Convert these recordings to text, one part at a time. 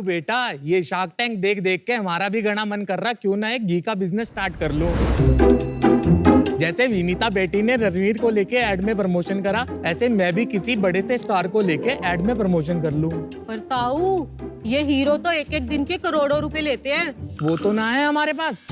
बेटा, ये shark tank देख देख के हमारा भी घना मन कर रहा, क्यों ना एक घी का बिजनेस स्टार्ट कर लो। जैसे विनीता बेटी ने रणवीर को लेके एड में प्रमोशन करा, ऐसे मैं भी किसी बड़े से स्टार को लेके एड में प्रमोशन कर लूं। पर ताऊ, ये हीरो तो एक एक दिन के करोड़ों रुपए लेते हैं। वो तो ना है हमारे पास।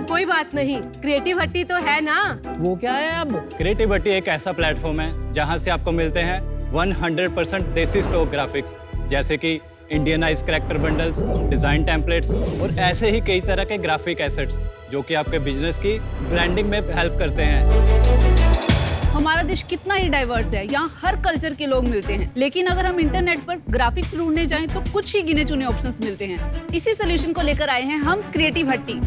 कोई बात नहीं, क्रिएटिव हट्टी तो है ना। वो क्या है अब? क्रिएटिव हट्टी एक ऐसा प्लेटफॉर्म है जहां से आपको मिलते हैं 100% देसी स्टॉक ग्राफिक्स, जैसे कि Indianise character bundles, design templates और ऐसे ही कई तरह के ग्राफिक एसेट्स जो कि आपके बिजनेस की ब्रांडिंग में हेल्प करते हैं। हमारा देश कितना ही डाइवर्स है, यहाँ हर कल्चर के लोग मिलते हैं, लेकिन अगर हम इंटरनेट पर ग्राफिक्स ढूंढने जाएं तो कुछ ही गिने चुने ऑप्शंस मिलते हैं। इसी सोल्यूशन को लेकर आए हैं हम क्रिएटिव हट्टी।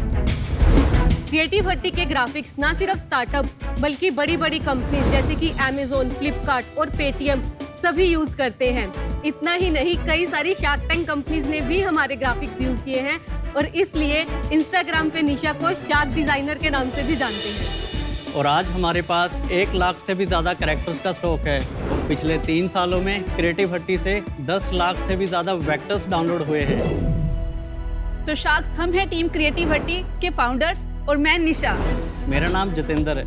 क्रिएटिव हट्टी के ग्राफिक्स ना सिर्फ स्टार्टअप्स बल्कि बड़ी बड़ी कंपनीज जैसे कि अमेज़न, फ्लिपकार्ट और पेटीएम सभी यूज करते हैं। इतना ही नहीं, कई सारी शार्क टैंक कंपनीज ने भी हमारे ग्राफिक्स यूज किए हैं और इसलिए इंस्टाग्राम पे निशा को शार्क डिजाइनर के नाम से भी जानते हैं। और आज हमारे पास 1 लाख से भी ज्यादा कैरेक्टर्स का स्टॉक है और पिछले 3 सालों में क्रिएटिव हट्टी से 10 लाख से भी ज्यादा वेक्टर्स डाउनलोड हुए हैं। तो शार्क्स हम हैं टीम क्रिएटिव हट्टी के फाउंडर्स और मैं निशा। मेरा नाम जितेंद्र है।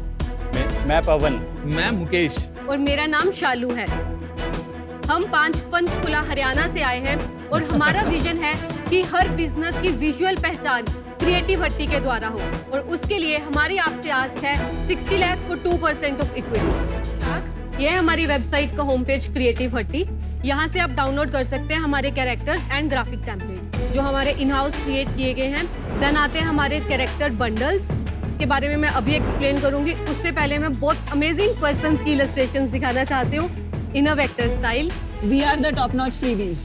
मैं पवन। मैं मुकेश। और मेरा नाम शालू है। हम पंचकुला हरियाणा से आए हैं और हमारा विजन है कि हर बिजनेस की विजुअल पहचान क्रिएटिव हट्टी के द्वारा हो और उसके लिए हमारी आपसे आस है 60 लाख फॉर 2% ऑफ इक्विटी। यह है हमारी वेबसाइट का होम पेज क्रिएटिव हट्टी। यहाँ से आप डाउनलोड कर सकते हैं हमारे कैरेक्टर्स एंड ग्राफिक टेम्पलेट्स जो हमारे इन हाउस क्रिएट किए गए हैं। देन आते हैं हमारे कैरेक्टर बंडल्स, इसके बारे में मैं अभी एक्सप्लेन करूंगी। उससे पहले मैं बहुत अमेजिंग पर्सन्स की इलस्ट्रेशंस दिखाना चाहती हूँ in a vector style. We are the top notch freebies.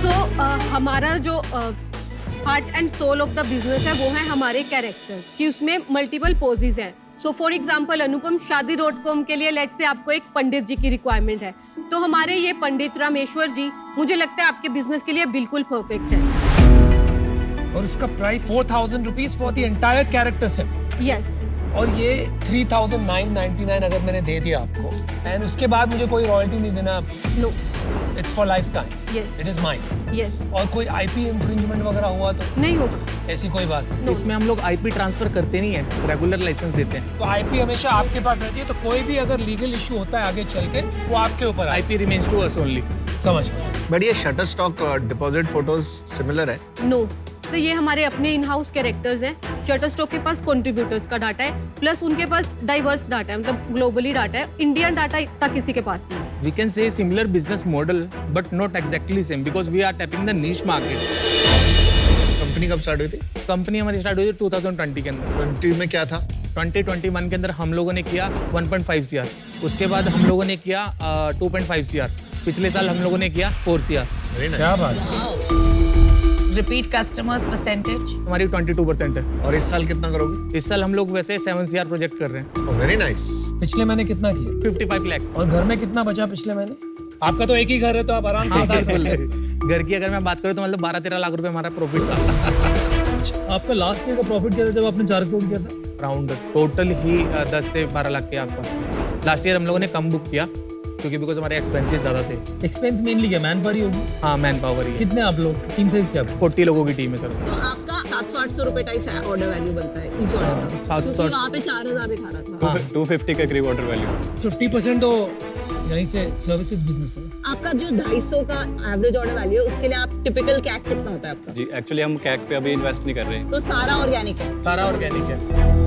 So हमारा जो heart and soul of the business है वो है हमारे कैरेक्टर कि उसमें मल्टीपल पोजेस हैं। सो फॉर एग्जाम्पल अनुपम शादी.com के लिए लेट से आपको एक पंडित जी की रिक्वायरमेंट है, तो हमारे ये पंडित रामेश्वर जी मुझे लगता है आपके बिजनेस के लिए बिल्कुल परफेक्ट है। और उसका price 4,000 rupees for the entire character set. Yes. और ये 3,999 अगर मैंने दे दिया आपको एंड उसके बाद मुझे कोई रॉयल्टी नहीं देना। No, it's for lifetime. Yes, it is mine. Yes. और कोई आईपी इंफ्रिंजमेंट वगैरह हुआ तो नहीं होगा, ऐसी कोई बात नहीं। No. इसमें हम लोग आईपी ट्रांसफर करते नहीं है, रेगुलर लाइसेंस देते हैं। तो आईपी हमेशा आपके पास रहती है, तो कोई भी अगर लीगल इशू होता है आगे चल के वो आपके ऊपर है। IP remains to us only. समझ। बट ये Shutterstock Depositphotos similar है। नो। तो ये हमारे अपने इन हाउस कैरेक्टर्स हैं। शटरस्टॉक के पास कंट्रीब्यूटर्स का डाटा है, प्लस उनके पास डाइवर्स डाटा है, मतलब ग्लोबली डाटा है। इंडियन डाटा इतना किसी के पास नहीं। We can say similar business model, but not exactly same because we are tapping the niche market. Company कब स्टार्ट हुई थी? कंपनी हमारी स्टार्ट हुई थी 2020 के अंदर। 20 में क्या था? 2021 के अंदर हम लोगों ने किया 1.5 CR, उसके बाद हम लोगों ने किया 2.5 CR, पिछले साल हम लोगों ने किया 4 CR। क्या बात है। रिपीट कस्टमर्स परसेंटेज हमारी 22% है। और इस साल कितना करोगे? इस साल हम लोग वैसे 7 CR प्रोजेक्ट कर रहे हैं। Very nice. पिछले महीने कितना किया? 55 लाख। और घर में कितना बचा पिछले महीने? आपका तो एक ही घर है तो आप आराम से बता सकते हैं। घर की अगर मैं बात करूँ तो मतलब 12-13 लाख रुपए हमारा प्रॉफिट था। आपका लास्ट ईयर का प्रॉफिट क्या था जब आपने 4 करोड़ किया था? अराउंड टोटल ही 10 से 12 लाख के आसपास। लास्ट ईयर हम लोगों ने कम बुक किया क्योंकि बिकॉज हमारे एक्सपेंसेस ज़्यादा थे। एक्सपेंस मेनली क्या मैन पावर ही होगी? हाँ, मैन पावर ही है। कितने आप लोग टीम से क्या? 40 लोगों की टीम है सर। तो आपका 700-800 रुपए टाइप ऑर्डर वैल्यू बनता है ईच ऑर्डर का, 700 क्योंकि वहाँ पे 4,000 दिखा रहा था। 250 का करीब ऑर्डर वैल्यू। 50% तो यहीं से सर्विसेज बिजनेस है। आपका जो 250 का एवरेज ऑर्डर वैल्यू है उसके लिए आप टिपिकल कैक कितना होता है आपका? जी एक्चुअली हम कैक पे अभी इन्वेस्ट नहीं कर रहे हैं। तो सारा ऑर्गेनिक है। सारा ऑर्गेनिक है।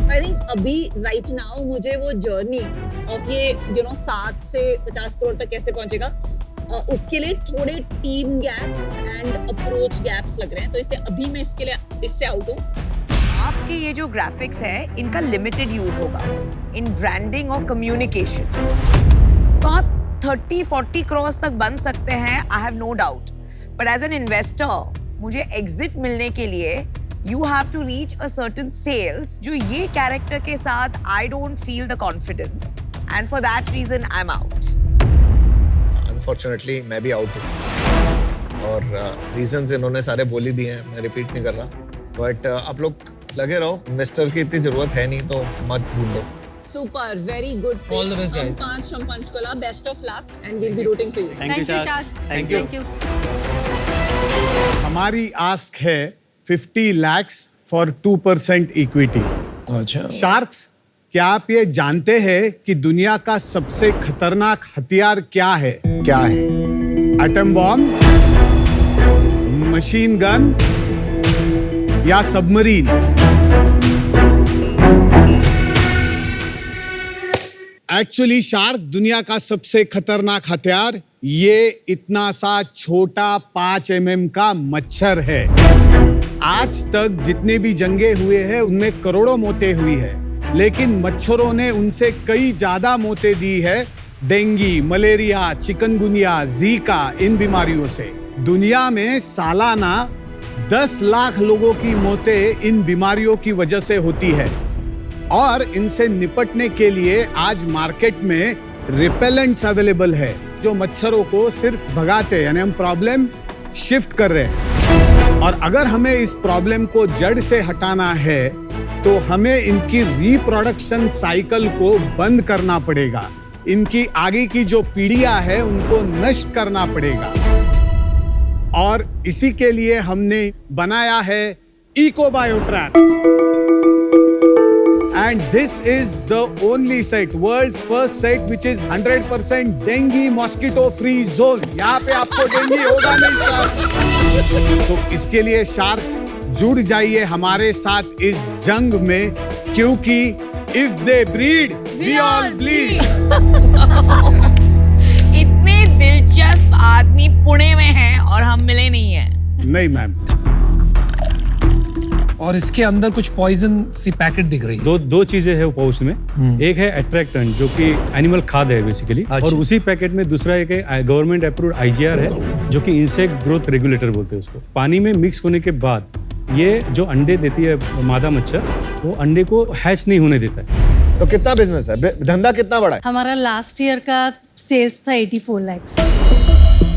आई थिंक अभी राइट नाउ मुझे वो जर्नी ऑफ ये 7 से 50 करोड़ तक कैसे पहुंचेगा उसके लिए थोड़े team gaps and approach gaps लग रहे हैं, तो इससे अभी मैं इससे आउट हूँ। आपके ये जो ग्राफिक्स है इनका लिमिटेड यूज होगा इन ब्रांडिंग और कम्युनिकेशन, तो आप 30-40 करोड़ तक बन सकते हैं, I have no doubt. But as an investor मुझे एग्जिट मिलने के लिए you have to reach a certain sales जो ये कैरेक्टर के साथ I don't feel the confidence and for that reason I'm out. Unfortunately मैं भी आउट हूँ और रीजंस इन्होंने सारे बोल ही दिए हैं, मैं रिपीट नहीं कर रहा। बट आप लोग लगे रहो, इन्वेस्टर की इतनी जरूरत है नहीं तो मत ढूंढो, Super, very good pitch. All the best, guys. Panch from Panchkula. Best of luck, and we'll be rooting for you. Thank you, Shaz. Thank you. Thank you. हमारी आस्क है 50 lakhs फॉर 2% इक्विटी। अच्छा sharks, क्या आप ये जानते हैं कि दुनिया का सबसे खतरनाक हथियार क्या है? क्या है? एटम बॉम्ब, मशीन गन या सबमरीन? एक्चुअली शार्क दुनिया का सबसे खतरनाक हथियार ये इतना सा छोटा 5 mm का मच्छर है। आज तक जितने भी जंगे हुए हैं उनमें करोड़ों मौतें हुई है, लेकिन मच्छरों ने उनसे कई ज्यादा मौतें दी है। डेंगू, मलेरिया, चिकनगुनिया, जीका, इन बीमारियों से दुनिया में सालाना 10 लाख लोगों की मौतें इन बीमारियों की वजह से होती है। और इनसे निपटने के लिए आज मार्केट में रिपेलेंट्स अवेलेबल है जो मच्छरों को सिर्फ भगाते हैं, यानी हम प्रॉब्लम शिफ्ट कर रहे हैं। और अगर हमें इस प्रॉब्लम को जड़ से हटाना है तो हमें इनकी रिप्रोडक्शन साइकिल को बंद करना पड़ेगा। इनकी आगे की जो पीढ़ियां है उनको नष्ट करना पड़ेगा। और इसी के लिए हमने बनाया है इकोबायो traps. And this is the only site, world's first site, which is 100% dengue mosquito free zone. यहाँ पे आपको डेंगू होगा नहीं सर। तो इसके लिए शार्क्स जुड़ जाइए हमारे साथ इस जंग में, क्योंकि if they breed, we all bleed. इतने दिलचस्प आदमी पुणे में हैं और हम मिले नहीं हैं। नहीं मैम। और इसके अंदर कुछ पॉइजन सी पैकेट दिख रही है। दो चीजें है पाउच में। एक है अट्रैक्टेंट जो कि एनिमल खाद है बेसिकली, और उसी पैकेट में दूसरा एक गवर्नमेंट अप्रूव्ड IGR है जो कि इंसेक्ट ग्रोथ रेगुलेटर बोलते हैं उसको। पानी में मिक्स होने के बाद ये जो अंडे देती है मादा मच्छर, वो अंडे को हैच नहीं होने देता है। तो कितना बिजनेस है, धंधा कितना बड़ा है? हमारा लास्ट ईयर का सेल्स था 84 lakhs।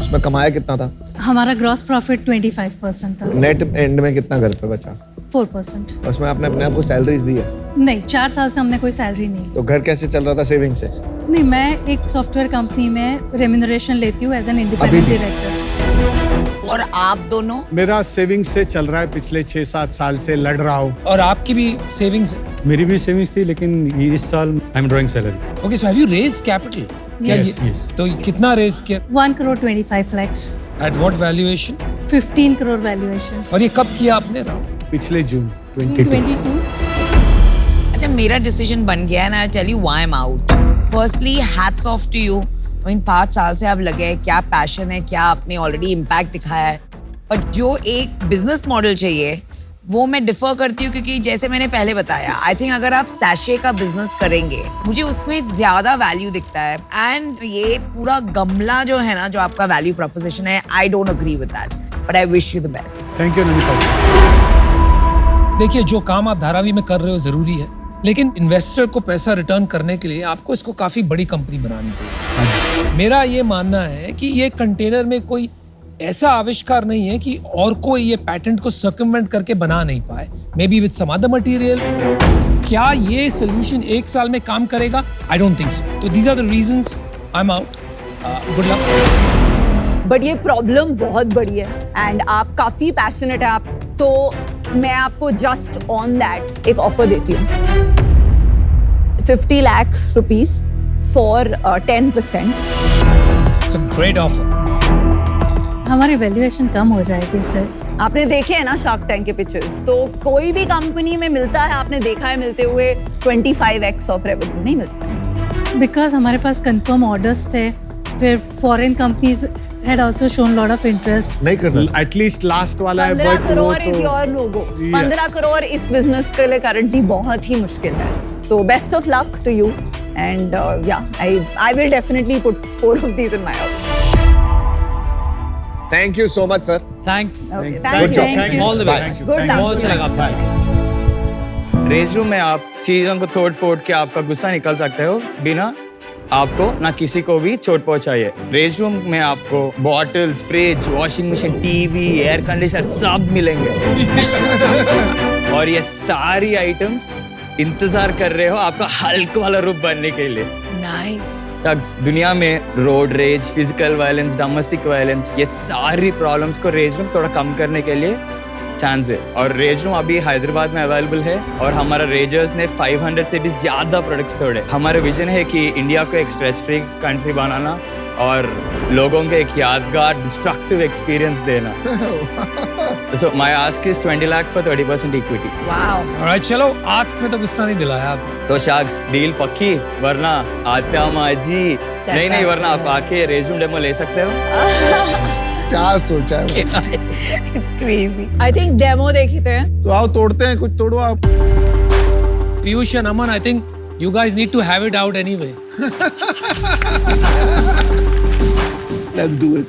उसमें कमाया कितना था? हमारा ग्रॉस प्रॉफिट 25% था। नेट एंड में कितना घर पे बचा? 4%। उसमें आपने अपने आप को सैलरीज दी है? नहीं, 4 साल से हमने कोई सैलरी नहीं ली। तो घर कैसे चल रहा था सेविंग से? नहीं, मैं एक सॉफ्टवेयर कंपनी में रेम्यूनरेशन लेती हूँ एज एन इंडिपेंडेंट डायरेक्टर। और आप दोनों? मेरा सेविंग्स से चल रहा है, पिछले 6-7 साल से लड़ रहा हूँ। और आपकी भी सेविंग्स है? मेरी भी सेविंग्स थी, लेकिन इस साल I am drawing salary. Okay, so have you raised capital? Yes. तो कितना रेज किया? 1 crore 25 lakhs। At what valuation? 15 crore valuation. और ये कब किया आपने राहुल? पिछले जून 22। अच्छा, मेरा डिसीजन बन गया है, I tell you why I am out. Firstly hats off to you. इन 5 साल से आप लगे, क्या पैशन है, क्या आपने ऑलरेडी इम्पैक्ट दिखाया है। बट जो एक बिजनेस मॉडल चाहिए वो मैं डिफर करती हूँ, क्योंकि जैसे मैंने पहले बताया, आई थिंक अगर आप सैशे का बिजनेस करेंगे, मुझे उसमें ज्यादा वैल्यू दिखता है। एंड ये पूरा गमला जो है ना, जो आपका वैल्यू प्रोपोजिशन है, I don't agree with that, but I wish you the best. Thank you Namita. देखिए, जो काम आप धारावी में कर रहे हो जरूरी है, लेकिन इन्वेस्टर को पैसा रिटर्न करने के लिए आपको इसको काफी बड़ी कंपनी बनानी पड़ेगी। मेरा ये मानना है कि ये कंटेनर में कोई ऐसा आविष्कार नहीं है कि और कोई ये पैटेंट को सर्कमवेंट करके बना नहीं पाए, maybe with some other material. क्या ये सोल्यूशन 1 साल में काम करेगा? I don't think so. तो these are the reasons I am out. Good luck. But ये प्रॉब्लम बहुत बड़ी है एंड आप काफी पैशनेट है आप, तो मैं आपको जस्ट ऑन दैट एक ऑफर देती हूँ। 50 lakh rupees for 10%। It's a great offer. हमारी वैल्यूएशन कम हो जाएगी इससे। आपने देखे है ना शार्क टैंक के पिक्चर्स, तो कोई भी कंपनी में मिलता है, आपने देखा है मिलते हुए 25x ऑफ रेवेन्यू नहीं मिलता। बिकॉज हमारे पास कंफर्म ऑर्डर्स थे, फिर foreign companies had also shown lot of interest। नहीं करना। एटलीस्ट लास्ट वाला है 15 but करोड़ वो इज तो- योर लोगो। 15 करोड़ इस बिजनेस के लिए करंटली बहुत ही मुश्किल है। So best of luck to you and या I will definitely put 4 of these in my house। Thank you so much sir. Thanks. Okay, Good thank job, you. thank you. All the best. Good luck. बहुत अच्छा लगा आपसे। Raise room में आप चीजों को तोड़ फोड़ के आपका गुस्सा निकल सकते हो, बिना आपको ना किसी को भी चोट पहुंचाइए। रेज रूम में आपको bottles, fridge, washing machine, TV, air conditioner सब मिलेंगे। और ये सारी आइटम्स इंतजार कर रहे हो आपका हल्क वाला रूप बनने के लिए। नाइस। दुनिया में road rage, physical violence, domestic violence, ये सारी प्रॉब्लम्स को रेज रूम थोड़ा कम करने के लिए चांस है। और रेज रूम अभी हैदराबाद में अवेलेबल है और हमारा रेजर्स ने 500 से भी ज्यादा प्रोडक्ट्स तोड़े। हमारा विजन है कि इंडिया को एक स्ट्रेस फ्री कंट्री बनाना और लोगों को एक यादगार डिस्ट्रक्टिव एक्सपीरियंस देना। So my ask is 20 lakh for 30% equity. Wow. Alright, चलो आस्क में तो गुस्सा नहीं दिलाया आपने। तो शाक्स डील पक्की, वरना आत्या माजी नहीं वरना आप आके रेज्यूम डेमो ले सकते हो। क्या सोचा है? It's crazy. I think demo देखते हैं। तो आओ तोड़ते हैं, कुछ तोड़ो आप। Piyush and Aman, I think you guys need to have it out anyway. Let's do it.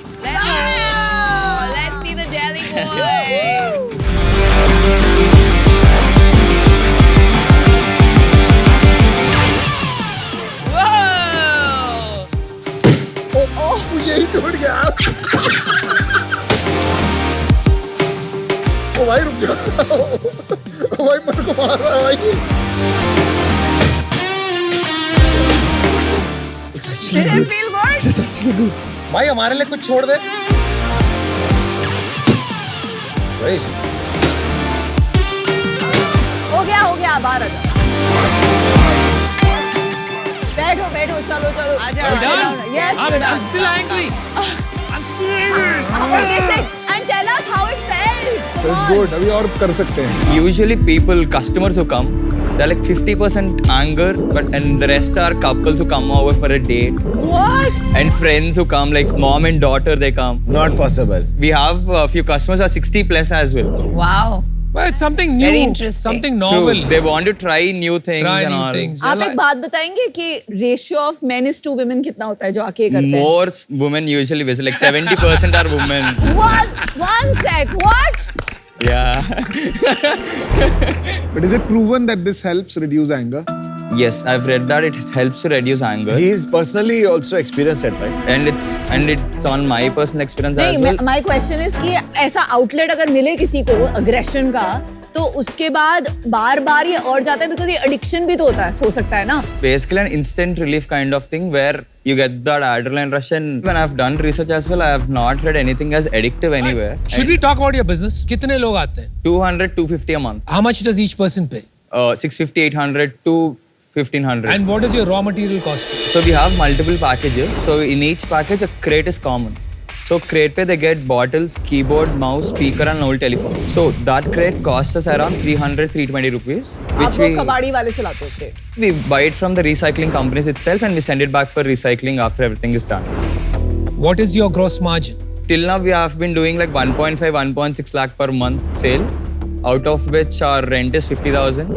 Let's see the jelly boy. यही टूट गया। ओ भाई रुक जा। ओ भाई मेरे को मार रहा है भाई। Did it feel good? It's actually good. भाई हमारे लिए कुछ छोड़ दे। हो गया बाहर आ जाओ। बैठो चलो आ जाओ। Yes, I'm still angry. I'm still angry. Okay, sit and tell us how it felt. It's good. अभी और कर सकते हैं। Usually people, customers who come, they're like 50% anger, and the rest are couples who come over for a date. What? And friends who come, like mom and daughter, they come. Not possible. We have a few customers who are 60 plus as well. Wow. Well, it's something new, Very interesting. something True. novel. They want to try new things Try and new all. things. आप एक बात बताएंगे कि ratio of men is to women कितना होता है जो आके ये करते हैं? More women usually visit, like 70% are women. What? One sec. What? Yeah. But is it proven that this helps reduce anger? Yes, I've read that it helps to reduce anger. He's personally also experienced it, right? And it's on my personal experience as नहीं, well. My question is कि ऐसा outlet अगर मिले किसी को aggression का तो उसके बाद बार-बार ये और जाता है बिकॉज़ ये एडिक्शन भी तो होता है, हो सकता है ना? Basically an instant relief kind of thing where you get that adrenaline rush, and when I've done research as well, I have not read anything as addictive anywhere. Should we talk about your business? कितने लोग आते हैं? 200-250 a month. How much does each person pay? 650-800 to 1500. And what is your raw material cost? So we have multiple packages. So in each package, a crate is common. So crate pe they get bottles, keyboard, mouse, speaker and old telephone. So that crate costs us around 300-320 rupees. आप वो कबाड़ी वाले से लाते हो crate? We buy it from the recycling companies itself and we send it back for recycling after everything is done. What is your gross margin? Till now we have been doing like 1.5-1.6 lakh per month sale, out of which our rent is 50,000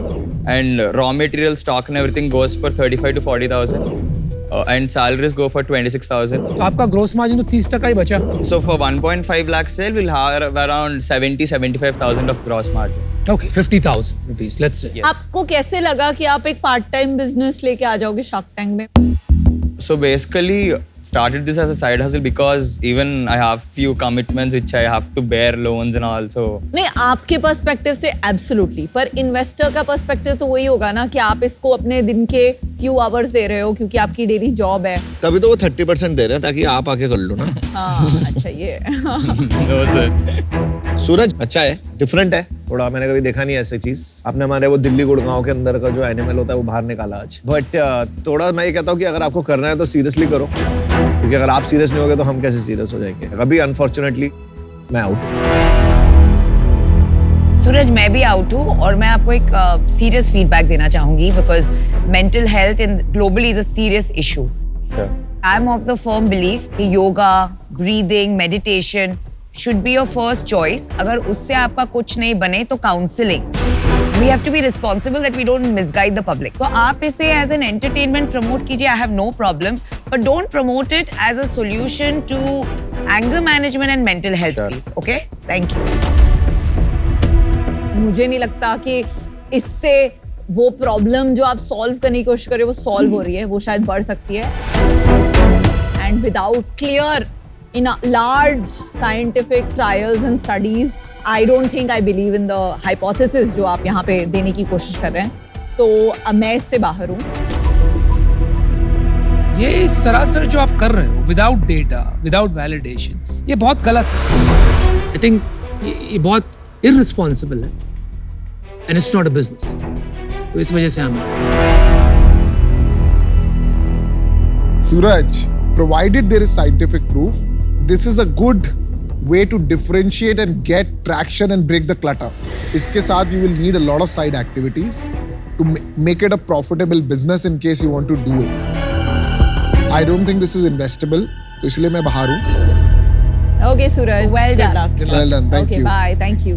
and raw material stock and everything goes for 35 to 40,000. And salaries go for 26,000. तो आपका gross margin तो 30% ही बचा। So for 1.5 lakh sale, we'll have around 70-75,000 of gross margin. Okay, 50,000 rupees, let's say. Yes. आपको कैसे लगा कि आप एक पार्ट टाइम बिजनेस लेके आ जाओगे शार्क टैंक में? So basically, started this as a side hustle because even I have few commitments which I have to bear loans and all. So नहीं, आपके पर्सपेक्टिव से एब्सोल्युटली, पर इन्वेस्टर का perspective तो वही होगा ना कि आप इसको अपने दिन के फ्यू आवर्स दे रहे हो क्योंकि आपकी डेली जॉब है। तभी तो वो 30% दे रहे हैं ताकि आप आके कर लो ना। हाँ, अच्छा ये। no sir. सूरज अच्छा है, डिफरेंट है थोड़ा, मैंने कभी देखा नहीं ऐसी चीज। आपने हमारे वो दिल्ली गुड़गांव के अंदर का जो एनिमल होता है वो बाहर निकाला आज। बट थोड़ा मैं ये कहता हूँ कि अगर आपको करना है तो सीरियसली करो, क्योंकि अगर आप सीरियस नहीं होगे तो हम कैसे सीरियस हो जाएंगे। अभी अनफॉर्चुनेटली मैं आउट। सूरज, मैं भी आउट हूँ और मैं आपको एक सीरियस फीडबैक देना चाहूंगी because mental health in globally is a serious issue. I am of the firm belief कि yoga, breathing, meditation should be your first choice. अगर उससे आपका कुछ नहीं बने तो counselling. We have to be responsible that we don't misguide the public. तो आप इसे as an entertainment promote कीजिए, I have no problem, but don't promote it as a solution to anger management and mental health, please. Okay? Thank you. मुझे नहीं लगता कि इससे वो प्रॉब्लम जो आप सॉल्व करने की कोशिश कर रहे हो वो सॉल्व हो रही है, वो शायद बढ़ सकती है। And without clear in a large scientific trials and studies, I don't think I believe in the hypothesis जो आप यहाँ पे देने की कोशिश कर रहे हैं। तो मैं इससे बाहर हूँ। ये सरासर जो आप कर रहे हो विदाउट डेटा, विदाउट वैलिडेशन, ये बहुत गलत है। आई थिंक ये बहुत इररिस्पॉन्सिबल है and it's not a business. तो इस वजह से हम Suraj, provided there is scientific proof, this is a good way to differentiate and get traction and break the clutter. इसके साथ you will need a lot of side activities to make it a profitable business in case you want to do it. I don't think this is investable, तो इसलिए मैं बाहर हूँ। Okay, Suraj. Well Good done. luck. Well done, thank Okay, you. bye. Thank you.